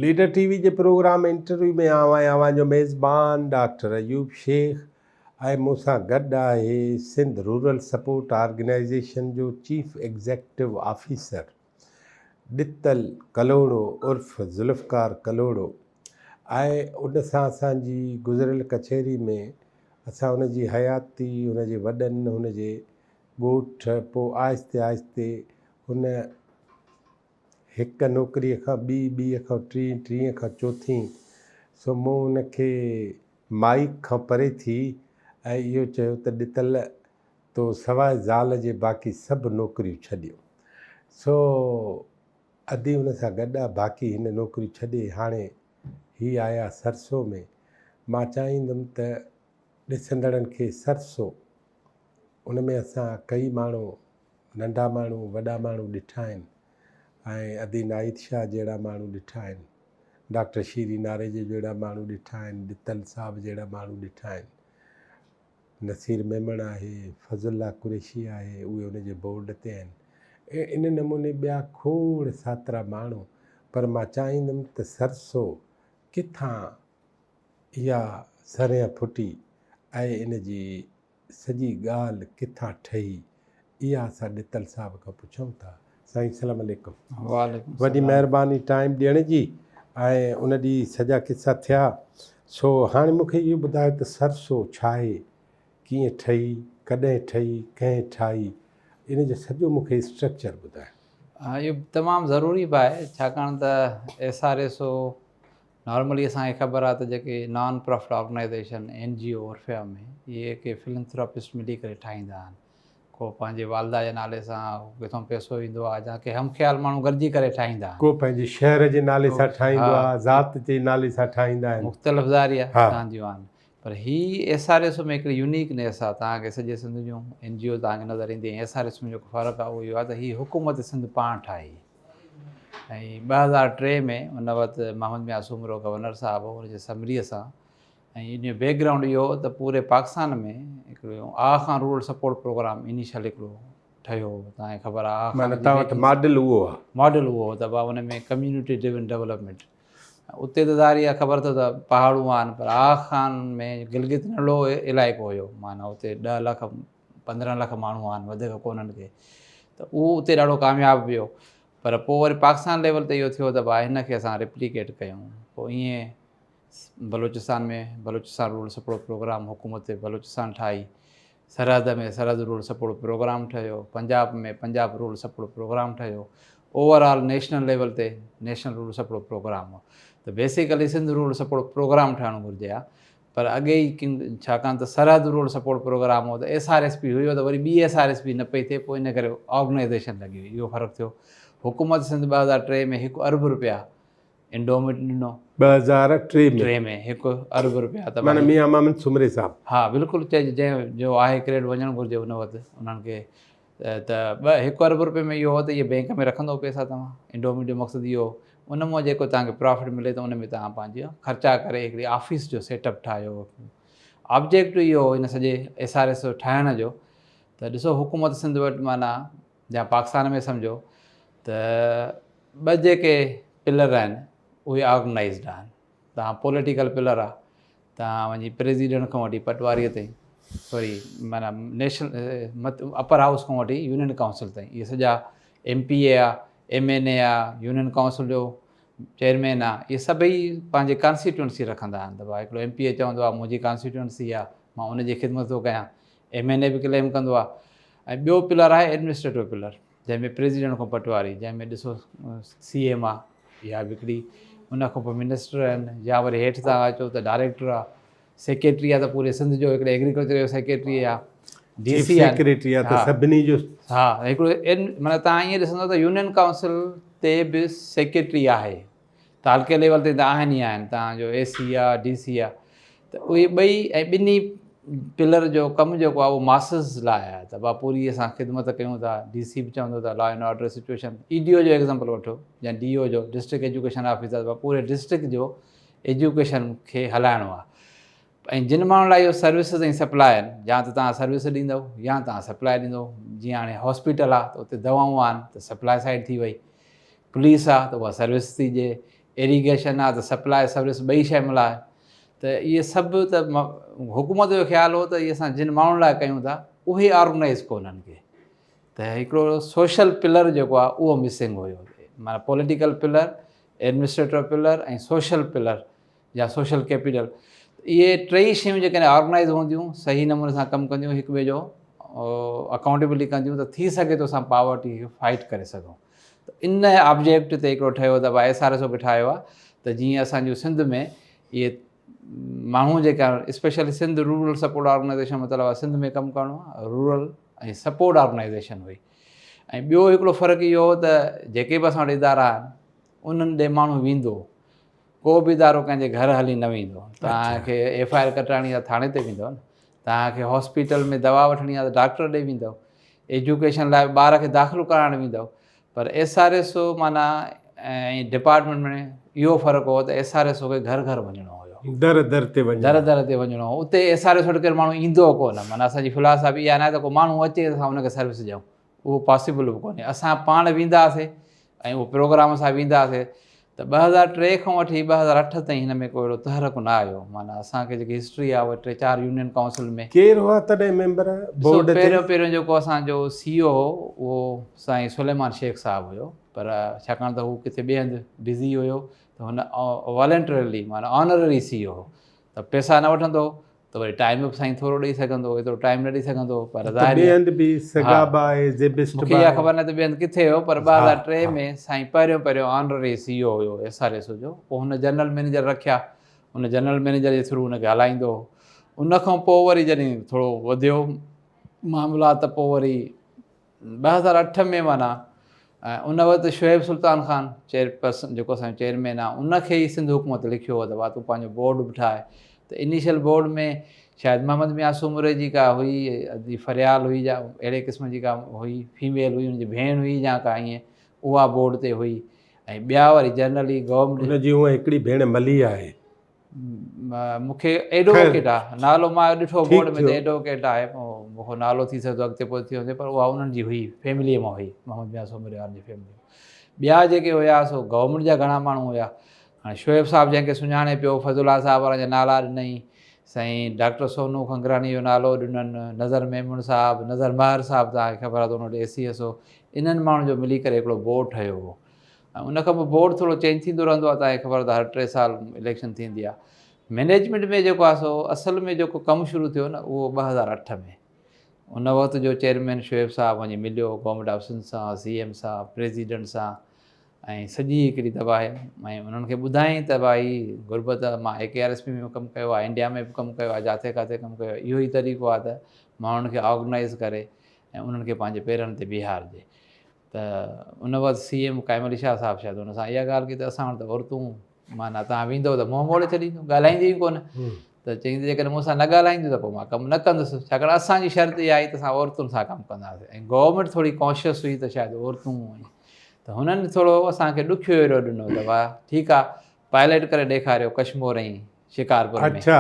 Leader TV जे programme interview में आवां जो मेज़बान डॉक्टर अयूब शेख ऐं मूंसां गॾु आहे सिंध रूरल सपोर्ट ऑर्गेनाइज़ेशन जो चीफ एग्ज़ेक्टिव ऑफिसर ॾितल कलोड़ो उर्फ़ ज़ुल्फ़कार कलोड़ो। ऐं उन सां असांजी गुज़िरियल कचहरी में असां हुन जी हयाती, हुन जे वॾनि, हुन जे ॻोठ, पोइ आहिस्ते आहिस्ते हुन हिकु नौकरीअ खां ॿीं खां टीं खां चौथीं, सो मूं हुनखे माइक खां परे थी ऐं इहो चयो त ॾितल तो सवाइ ज़ाल जे बाक़ी सभु नौकरियूं छॾियो। सो अदी हुन सां गॾु आहे, बाक़ी हिन नौकरियूं छॾे हाणे ही आया सरसो में। मां चाहींदुमि त ॾिसंदड़नि खे सरसो उन में असां कई माण्हू, नंढा माण्हू, वॾा माण्हू ॾिठा आहिनि ऐं अदी नाहिद शाह जहिड़ा माण्हू ॾिठा आहिनि, डॉक्टर शीरी नारेजे जहिड़ा माण्हू ॾिठा आहिनि, ॾितल साहब जहिड़ा माण्हू ॾिठा आहिनि, नसीर मेमण आहे, फज़ुल्ला कुरैशी आहे, उहे उन जे बोर्ड ते आहिनि। इन नमूने ॿिया खोड़ सातरा माण्हू। पर मां चाहींदुमि त सरसो किथां इहा सरियां फुटी ऐं इन जी सॼी ॻाल्हि किथां ठही, इहा असां ॾितल साहब खां पुछूं था। साईं सलाम अलैकुम। वॾी महिरबानी टाइम ॾियण जी। ऐं उन ॾींहुं सॼा किसा थिया। सो हाणे मूंखे इहो ॿुधायो त सरसो छा आहे, कीअं ठही, कॾहिं ठही, कंहिं ठाही, इन जो सॼो मूंखे स्ट्रक्चर ॿुधायो। हा, इहो तमामु ज़रूरी बि आहे, छाकाणि त SRSO नॉर्मली असांखे ख़बर आहे त जेके नॉन प्रॉफिट ऑर्गेनाइज़ेशन NGO उर्फ़िया में इहे के फिलंथ्रोपिस्ट मिली करे ठाहींदा आहिनि। को पंहिंजे वालदा जे नाले सां किथां पैसो ईंदो आहे, या के हमख़्याल माण्हू गॾिजी करे ठाहींदा आहिनि। को पंहिंजे शहर जे नाले सां ठाहींदो आहे, ज़ात जे नाले सां ठाहींदा आहिनि, मुख़्तलिफ़ ज़ारिया ठहंदियूं आहिनि। पर ही SRSO में हिकिड़ी यूनिकनेस आहे, तव्हांखे सॼे सिंध जूं NGO तव्हांखे नज़र ईंदी। SRSO में जेको फ़र्क़ु आहे उहो इहो आहे त हीअ हुकूमत सिंध पाण ठाही ऐं 2003 में उन वक़्तु मोहम्मद मियां सूमरो गवर्नर साहिबु हुनजे समरीअ सां। ऐं इन जो बैकग्राउंड इहो त पूरे पाकिस्तान में हिकिड़ो Khan rural support programme initial हिकिड़ो ठहियो, तव्हांखे ख़बर आहे। मॉडल उहो आहे, मॉडल उहो त हुन में कम्यूनिटी ड्रिवन डेवलपमेंट। उते त ज़ारी आहे, ख़बर अथव त पहाड़ू आहिनि, पर खान में गिलगित नंढो इलाइक़ो हुयो, माना उते 10 लख 15 लख माण्हू आहिनि, वधीक कोन्हनि के, त उहो उते ॾाढो कामयाबु वियो। पर पोइ वरी पाकिस्तान लेवल ते इहो थियो त हिन खे असां रेप्लिकेट कयूं। पोइ ईअं बलोचिस्तान में बलोचिस्तान रूरल सपोर्ट प्रोग्राम हुकूमत बलोचिस्तान ठाही, सरहद में सरहद रूरल सपोर्ट प्रोग्राम ठहियो, पंजाब में पंजाब रूरल सपोर्ट प्रोग्राम ठहियो, ओवरऑल नेशनल लेवल ते नेशनल रूरल सपोर्ट प्रोग्राम हो। त basically Sindh rural support programme ठहणु घुरिजे हा। पर अॻे ई छाकाणि त सरहद रूरल सपोर्ट प्रोग्राम हो त SRSP हुयो, त वरी ॿी SRSP न पई थिए, पोइ इन करे ऑर्गेनाइज़ेशन लॻी हुई, इहो फ़र्क़ु थियो। हुकूमत सिंध 2003 में ₹1 अरब इंडोमेंट ॾिनो। 2003 में 1 अरब रुपया, त माना मियां मोहम्मद सुमरे साहब। हा बिल्कुलु, जंहिंजो आहे क्रेडिट वञणु घुरिजे उन वटि उन्हनि खे। त 1 अरब रुपये में इहो हो त इहे बैंक में रखंदो पैसा तव्हां। इंडोमेंट जो मक़सदु इहो, उन मां जेको तव्हांखे प्रॉफिट मिले त उन में तव्हां पंहिंजी ख़र्चा करे हिकिड़ी ऑफिस जो सेटअप ठाहियो। ऑब्जेक्टिव इहो हिन सॼे SRSO ठाहिण जो त ॾिसो, हुकूमत सिंध वटि माना या पाकिस्तान में सम्झो त 2 जेके पिलर आहिनि उहे ऑर्गेनाइज़्ड आहिनि। तव्हां पॉलिटिकल पिलर आहे, तव्हां वञी प्रेसिडेंट खां वठी पटवारीअ ताईं, सॉरी माना नेशनल अपर हाउस खां वठी यूनियन काउंसिल ताईं, इहे सॼा MPA आहे, MNA आहे, यूनियन काउंसिल जो चेयरमैन आहे, इहे सभई पंहिंजे कॉन्स्टिट्यूंसी रखंदा आहिनि। त हिकिड़ो MPA चवंदो आहे मुंहिंजी कॉन्स्टिट्यूंसी आहे, मां उनजी ख़िदमत थो कयां। MNA बि क्लेम कंदो आहे। ऐं ॿियो पिलर आहे एडमिनिस्ट्रेटिव पिलर, जंहिंमें प्रेसिडेंट खां पटवारी, जंहिंमें ॾिसो CM आहे, इहा बि हिकिड़ी, उन खां पोइ मिनिस्टर आहिनि, या वरी हेठि तव्हां अचो त डायरेक्टर आहे, सेक्रेटरी आहे त पूरे सिंध जो हिकिड़े एग्रीकल्चर जो सेक्रेटरी आहे, DC सेक्रेटरी आहे त सभिनी जो। हा, हिकिड़ो माना तव्हां ईअं ॾिसंदव त यूनियन काउंसिल ते बि सेक्रेटरी आहे, त हल्के लेवल ते त आहिनि ई आहिनि। तव्हांजो AC आहे, DC आहे, त उहे ॿई ऐं ॿिन्ही पिलर जो कमु जेको आहे उहो मासिस लाइ आहे। त पूरी असां ख़िदमत कयूं था। DC बि चवंदो त law and order situation, EDO जो एग्ज़ाम्पल वठो या DO जो डिस्ट्रिक्ट एजुकेशन ऑफिसर, पूरे डिस्ट्रिक्ट जो एजुकेशन खे हलाइणो आहे। ऐं जिन माण्हुनि लाइ इहो सर्विसिस ऐं सप्लाई आहिनि, या त तव्हां सर्विस ॾींदव या तव्हां सप्लाई ॾींदव। जीअं हाणे हॉस्पिटल आहे त उते दवाऊं आहिनि त सप्लाई साइड थी वई, पुलिस आहे त उहा सर्विस थी ॾिए, इरीगेशन आहे त सप्लाई सर्विस ॿई शइ मिलाए। त इहे सभु त हुकूमत जो ख़्यालु हो त इहे असां जिन माण्हुनि लाइ कयूं था उहे ऑर्गनाइज़ कोन्हनि के। त हिकिड़ो सोशल पिलर जेको आहे उहो मिसिंग हुयो, माना पॉलिटिकल पिलर, एडमिनिस्ट्रेटिव पिलर ऐं सोशल पिलर या सोशल कैपिटल। इहे टई शयूं जेकॾहिं ऑर्गनाइज़ हूंदियूं, सही नमूने सां कमु कंदियूं, हिक ॿिए जो अकाउंटेबिलिटी कंदियूं, त थी सघे थो असां पॉवर्टी खे फाइट करे सघूं। त इन ऑब्जेक्ट ते हिकिड़ो ठहियो त भाई SRSO खे ठाहियो आहे त जीअं असांजो सिंध में इहे माण्हू जेका specially Sindh rural support organisation मतिलबु आहे सिंध में कमु करणो आहे, रूरल ऐं सपोर्ट ऑर्गनाइज़ेशन हुई। ऐं ॿियो हिकिड़ो फ़र्क़ु इहो हो त जेके बि असां वटि इदारा आहिनि उन्हनि ॾे माण्हू वेंदो, को बि इदारो कंहिंजे घर हली न वेंदो। तव्हांखे FIR कटाइणी आहे थाणे ते वेंदव न, तव्हांखे हॉस्पिटल में दवा वठणी आहे त डॉक्टर ॾे वेंदव, एजुकेशन लाइ ॿार खे दाख़िलो कराइणु वेंदव। पर SRSO माना ऐं डिपार्टमेंट में इहो फ़र्क़ु हो त SRSO खे घर घर वञिणो हुयो, दर दर ते वञो, दर दर ते वञिणो हो। उते SRSO वटि केरु माण्हू ईंदो कोन, माना असांजी फिलासफ़ी इहा न आहे त को माण्हू अचे त असां हुनखे सर्विस ॾियूं, उहो पॉसिबल बि कोन्हे। असां पाण वेंदा हुआसीं ऐं उहो प्रोग्राम सां वेंदा हुआसीं। त 2003 खां वठी 2008 ताईं हिन में को अहिड़ो तहरक न आयो। माना असांखे जेकी हिस्ट्री आहे उहा 3-4 यूनियन काउंसिल में केरु हुआ तॾहिं मेंबर बोर्ड ते? पहिरियों जेको असांजो CEO हो उहो साईं सुलेमान शेख साहिबु हुयो, पर छाकाणि त हू किथे ॿिए हंधि बिज़ी हुयो त हुन वॉलंटरली माना ऑनररी CEO हो, त पैसा न वठंदो त वरी टाइम बि साईं थोरो ॾेई सघंदो, एतिरो टाइम न ॾेई सघंदो। पर ॿिए हंधि बि सगाबा आहे, ज़ेबिस्ट मूंखे इहा ख़बर न त ॿिए हंधि किथे हो, पर 2003 में साईं पहिरियों ऑनररी CEO हुयो SRSO जो। पोइ हुन जनरल मैनेजर रखिया, हुन जनरल मैनेजर जे थ्रू हुनखे हलाईंदो हो। उनखां पोइ वरी जॾहिं थोरो वधियो मामला त पोइ वरी 2008 में माना उन वक़्तु शोएब सुल्तान खान चेयरपर्सन जेको असांजो चेयरमैन आहे उनखे ई सिंध हुकूमत लिखियो हो त तूं पंहिंजो बोर्ड बि ठाहे। त इनिशियल बोर्ड में शायदि मोहम्मद मियां सूमरे जी का हुई फरियाल हुई या अहिड़े क़िस्म जी का हुई फीमेल हुई, हुनजी भेण हुई या का ईअं, उहा बोर्ड ते हुई। ऐं ॿिया वरी जनरली गवर्नमेंट हुनजी हूअं हिकिड़ी भेण मली आहे, मूंखे एडवोकेट आहे नालो, मां ॾिठो बोर्ड में त थियो। एडवोकेट आहे, मूंखे नालो थी सघंदो अॻिते पोइ थी वञे, पर उहा उन्हनि जी हुई, फैमिलीअ मां हुई, मोहम्मद मियां सूमरे वारनि जी फैमिली। ॿिया जेके हुया सो गवर्नमेंट जा घणा माण्हू हुया। हाणे शोएब साहिबु जंहिंखे सुञाणे पियो, फज़ुल्ला साहिब वारनि जा नाला ॾिनई, साईं डॉक्टर सोनू खंगरानी जो नालो ॾिननि, नज़र मेमून साहिबु, नज़र महर साहिबु, तव्हांखे ख़बर आहे त हुन वटि SCSO, इन्हनि माण्हुनि जो मिली करे हिकिड़ो बोर्ड ठहियो हो। ऐं उनखां पोइ बोर्ड थोरो चेंज थींदो रहंदो आहे, तव्हांखे ख़बर आहे हर 3 साल इलेक्शन थींदी आहे। मैनेजमेंट में जेको आहे सो असल में जेको कमु शुरू थियो न उहो 2008 में, उन वक़्तु जो चेयरमैन शोएब साहिबु वञी मिलियो गवर्नमेंट ऑफ सिंध सां, CM सां, प्रेसिडेंट सां, ऐं सॼी हिकिड़ी दफ़ा ऐं उन्हनि खे ॿुधाई त भाई गुरबत मां AKRSP में कमु कयो आहे, इंडिया में बि कमु कयो आहे, जिथे किथे कमु कयो आहे, इहो ई तरीक़ो आहे त माण्हुनि खे ऑर्गनाइज़ करे ऐं उन्हनि खे पंहिंजे पेरनि ते बीहारिजे। त उन वक़्तु CM काइम अली शाह साहिबु शायदि हुन सां इहा ॻाल्हि कई त असां वटि त औरतूं माना तव्हां वेंदव त मुंहुं मोड़े छॾींदियूं, ॻाल्हाईंदियूं ई कोन। त चईं जेकॾहिं मूंसां न ॻाल्हाईंदियूं त पोइ मां कमु न कंदुसि, छाकाणि असांजी शर्त इहा आई त असां औरतुनि सां कमु कंदासीं। ऐं गवर्नमेंट थोरी कॉन्शियस हुई त शायदि औरतूं, त हुननि थोरो असांखे ॾुखियो अहिड़ो ॾिनो त वाह ठीकु आहे, पायलट करे ॾेखारियो कश्मीर ऐं शिकारपुर में। अच्छा,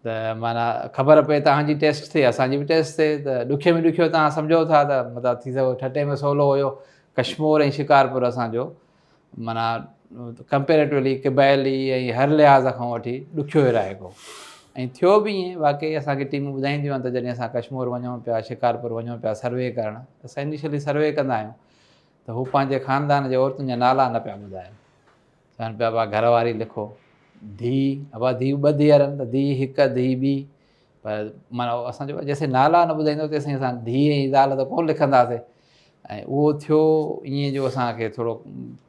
त माना ख़बर पए तव्हांजी टेस्ट थिए, असांजी बि टेस्ट थिए, त ॾुखे में ॾुखियो तव्हां सम्झो था त मतिलबु थी सघो ठटे में सवलो हुयो। कश्मीर ऐं शिकारपुर असांजो माना कंपेरेटिवली क़बाइली ऐं हर लिहाज़ खां वठी ॾुखियो इलाइक़ो, ऐं थियो बि ईअं। वाक़ई असांखे टीमूं ॿुधाईंदियूं आहिनि त जॾहिं असां कश्मीर वञूं पिया, शिकारपुर वञूं पिया सर्वे करणु, असां इनिशियली सर्वे कंदा आहियूं त हू पंहिंजे ख़ानदान जे औरतुनि जा नाला न पिया ॿुधाइनि, चवनि पिया भाउ घरवारी लिखो, धीउ, अबा धीउ 2 धीअर आहिनि त धीउ 1 धीउ 2, पर माना असांजो जेसिताईं नाला न ॿुधाईंदो तेसिताईं असां धीउ ऐं ज़ाल त कोन लिखंदासीं। ऐं उहो थियो ईअं जो असांखे थोरो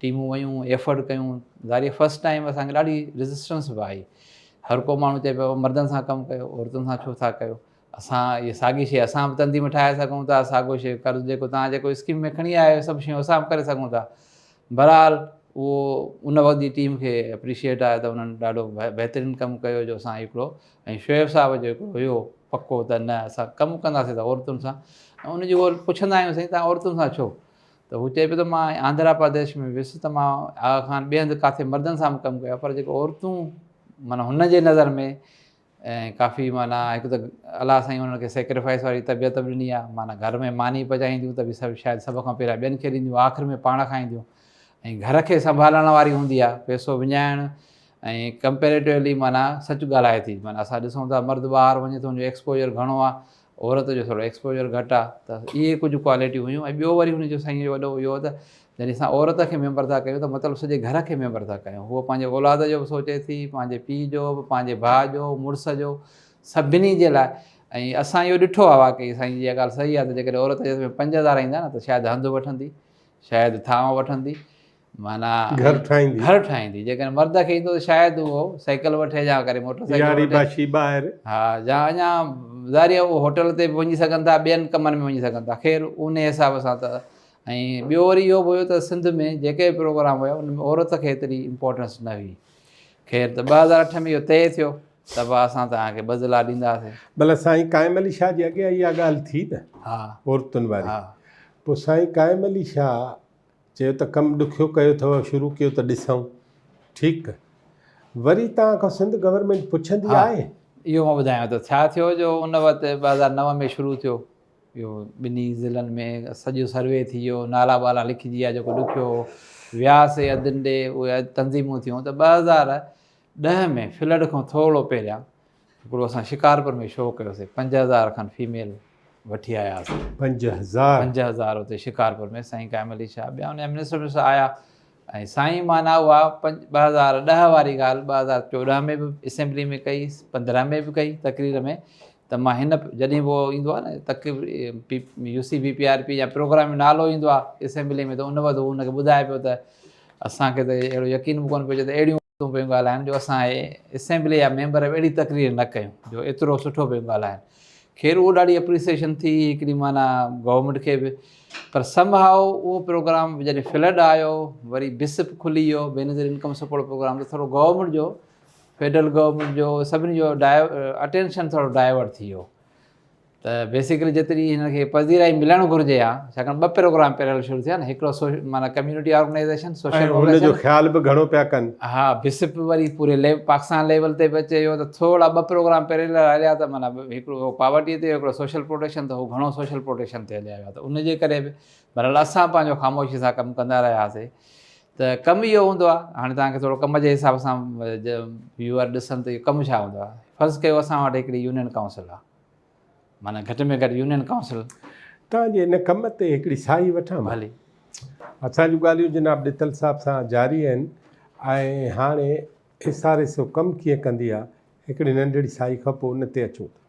टीमूं वयूं, एफर्ट कयूं, ज़ाहिर फस्ट टाइम असांखे ॾाढी रेजिस्टेंस बि आई। हर को माण्हू चए पियो मर्दनि सां कमु कयो, औरतुनि सां छो था कयो, असां इहे साॻी शइ असां बि तंदी में ठाहे सघूं था, साॻियो शइ कर्ज़ु जेको तव्हां जेको स्कीम में खणी आया आहियो सभु शयूं असां बि करे सघूं था। बहरहाल उहो उन वक़्त जी टीम खे एप्रिशिएट आहे त उन्हनि ॾाढो बहितरीनु कमु कयो जो असां हिकिड़ो, ऐं शोएब साहिबु जेको हुयो पको त न असां कमु कंदासीं त औरतुनि सां। ऐं उनजी उहो पुछंदा आहियूं साईं तव्हां औरतुनि सां छो, त हू चए पियो त मां आंध्रा प्रदेश में वियुसि त मां आगा खान ॿिए हंधि किथे मर्दनि सां बि कमु कयो, पर जेको औरतूं माना हुन जे नज़र में ऐं काफ़ी माना हिकु त अलाह साईं हुननि खे सेक्रीफाइस वारी तबियत बि ॾिनी आहे, माना घर में मानी पचाईंदियूं त बि सभु शायदि सभ खां पहिरियां ॿियनि खे ॾींदियूं, आख़िरि में पाण खाईंदियूं। ऐं घर खे संभालण वारी हूंदी आहे, पैसो विञाइण ऐं कंपेरेटिवली माना सच ॻाल्हाए थी। माना असां ॾिसूं था मर्द ॿाहिरि वञे थो, हुनजो एक्सपोजर घणो आहे, औरत जो थोरो एक्सपोजर घटि आहे। त इहे कुझु क्वालिटियूं हुयूं। ऐं ॿियो वरी हुनजो साईं जो वॾो इहो त जॾहिं असां औरत खे मेंबर था कयूं त मतिलबु सॼे घर खे मेंबर था कयूं। उहो पंहिंजे औलाद जो बि सोचे थी, पंहिंजे पीउ जो बि, पंहिंजे भाउ जो, मुड़ुस जो, सभिनी जे लाइ। ऐं असां इहो ॾिठो आहे वाक़ई साईं जी इहा ॻाल्हि सही आहे त जेकॾहिं औरत जे हथ में 5,000 ईंदा न त शायदि हंधु वठंदी, शायदि थांव वठंदी, माना घर ठाहींदी। जेकॾहिं मर्द खे ईंदो त शायदि उहो साइकिल वठे या करे मोटरसाइकिल ॿाहिरि, हा, या अञा ज़ाहिर उहो होटल ते बि वञी सघनि था, ॿियनि कमनि में वञी सघनि था। ख़ैरु उन हिसाब सां त। ऐं ॿियो वरी इहो बि हुयो त सिंध में जेके बि प्रोग्राम हुया उन में औरत खे एतिरी इम्पोर्टेंस न हुई। ख़ैरु त 2008 में इहो तइ थियो त पोइ असां तव्हांखे बदिला ॾींदासीं। भला साईं काइम अली शाह जे अॻियां इहा ॻाल्हि थी न, हा, औरतुनि वारी। हा, पोइ साईं काइम अली शाह चयो त कमु ॾुखियो कयो अथव, शुरू कयो त ॾिसूं। ठीकु, वरी तव्हां खां सिंध गवर्नमेंट पुछंदी आहे? इहो मां ॿुधायांव थो छा थियो। जो उन वक़्तु 2009 में शुरू थियो इहो, ॿिन्ही ज़िलनि में सॼो सर्वे थी वियो, नाला वाला लिखिजी विया, जेको ॾुखियो वियासीं अधु ॾे उहे तंज़ीमूं थियूं। त 2010 में फ्लड खां थोरो पहिरियां हिकिड़ो असां शिकारपुर में शो कयोसीं, 5,000 खनि फीमेल वठी आयासीं। 5,000 हुते शिकारपुर में साईं काइम अली शाह, ॿिया हुन मिनिस्टर आया। ऐं साईं माना उहा 2010 वारी ॻाल्हि 2014 में बि असेंबली में कई, 15 में बि कई तकरीर में। त मां हिन जॾहिं उहो ईंदो आहे न UCBPRP या प्रोग्राम जो नालो ईंदो आहे असेंबली में, त उन वक़्तु हुनखे ॿुधाए पियो त असांखे त अहिड़ो यकीन बि कोन पियो अचे त अहिड़ियूं पियूं ॻाल्हाइनि जो असां असेंबली जा मेंबर अहिड़ी तकरीर न कयूं, जो एतिरो सुठो पियो ॻाल्हाइनि। ख़ैरु उहो ॾाढी एप्रिसिएशन थी हिकिड़ी माना गवर्नमेंट खे बि। पर समहाउ उहो प्रोग्राम जॾहिं फ्लड आयो, वरी बिसिप खुली वियो, बेनज़ीर इनकम सपोर्ट प्रोग्राम, त थोरो गवर्नमेंट जो, फेडरल गवर्नमेंट जो, सभिनी जो अटेंशन थोरो डाइवर्ट थी वियो। त बेसिकली जेतिरी हिनखे पज़ीराई मिलणु घुरिजे आहे, छाकाणि 2 प्रोग्राम पहिरियों शुरू थिया न, हिकिड़ो माना कम्यूनिटी ऑर्गेनाइज़ेशन, सोशल हुनजो ख़्याल बि घणो पिया कनि। हा, बिसिप वरी पूरे पाकिस्तान लेवल ते बि अचे इहो, त थोरा 2 प्रोग्राम पहिरियों हलिया त माना हिकिड़ो पावर्टी ते, हिकिड़ो सोशल प्रोटेक्शन, त उहो घणो सोशल प्रोटेक्शन ते हलिया विया। त उनजे करे बि बहरहाल असां पंहिंजो ख़ामोशी सां कमु कंदा रहियासीं। त कमु इहो हूंदो आहे। हाणे तव्हांखे थोरो कम जे हिसाब सां व्यूअर ॾिसनि त इहो कमु छा हूंदो आहे। फर्ज़ु कयो असां वटि हिकिड़ी यूनियन काउंसिल आहे, माना घटि में घटि यूनियन काउंसिल। तव्हांजे हिन कम ते हिकिड़ी साई वठां भली। असांजूं ॻाल्हियूं जनाब ॾितल साहिब सां जारी आहिनि। ऐं हाणे SRSO कमु कीअं कंदी आहे, हिकिड़ी नंढड़ी साई खां पोइ उन ते अचूं था।